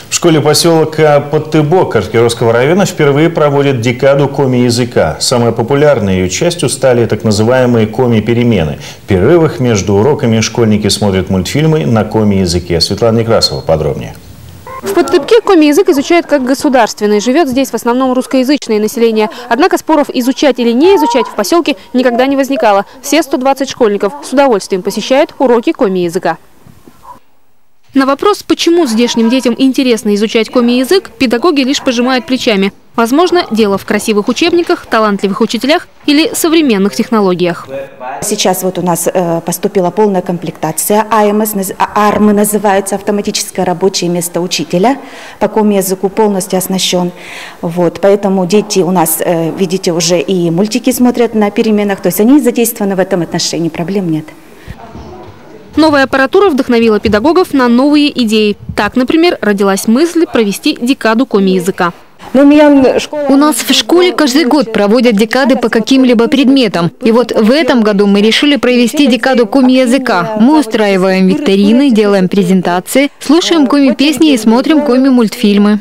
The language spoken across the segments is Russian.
В школе поселка Подтыбок Карткировского района впервые проводят декаду коми-языка. Самой популярной ее частью стали так называемые коми-перемены. В перерывах между уроками школьники смотрят мультфильмы на коми-языке. Светлана Некрасова подробнее. В Подтыбке коми-язык изучают как государственный. Живет здесь в основном русскоязычное население. Однако споров, изучать или не изучать, в поселке никогда не возникало. Все 120 школьников с удовольствием посещают уроки коми-языка. На вопрос, почему здешним детям интересно изучать коми-язык, педагоги лишь пожимают плечами. Возможно, дело в красивых учебниках, талантливых учителях или современных технологиях. Сейчас вот у нас поступила полная комплектация АРМ называется, автоматическое рабочее место учителя. По коми-языку полностью оснащен. Вот, поэтому дети у нас, видите, уже и мультики смотрят на переменах, то есть они задействованы в этом отношении, проблем нет. Новая аппаратура вдохновила педагогов на новые идеи. Так, например, родилась мысль провести декаду коми-языка. У нас в школе каждый год проводят декады по каким-либо предметам. И вот в этом году мы решили провести декаду коми-языка. Мы устраиваем викторины, делаем презентации, слушаем коми-песни и смотрим коми-мультфильмы.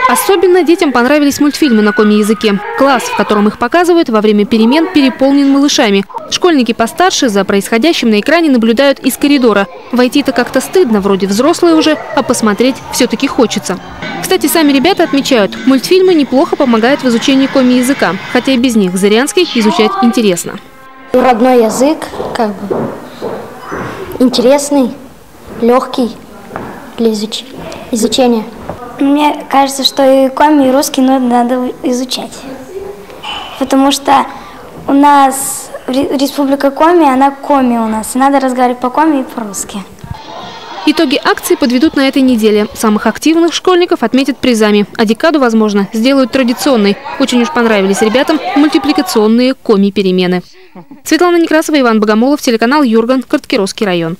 Особенно детям понравились мультфильмы на коми-языке. Класс, в котором их показывают во время перемен, переполнен малышами. Школьники постарше за происходящим на экране наблюдают из коридора. Войти-то как-то стыдно, вроде взрослые уже, а посмотреть все-таки хочется. Кстати, сами ребята отмечают, мультфильмы неплохо помогают в изучении коми-языка. Хотя и без них зарянский изучать интересно. Родной язык, как бы, интересный, легкий для изучения. Мне кажется, что и коми, и русский надо изучать. Потому что у нас республика Коми, она коми у нас. И надо разговаривать по-коми и по-русски. Итоги акции подведут на этой неделе. Самых активных школьников отметят призами. А декаду, возможно, сделают традиционной. Очень уж понравились ребятам мультипликационные коми-перемены. Светлана Некрасова, Иван Богомолов, телеканал Юрган, Карткировский район.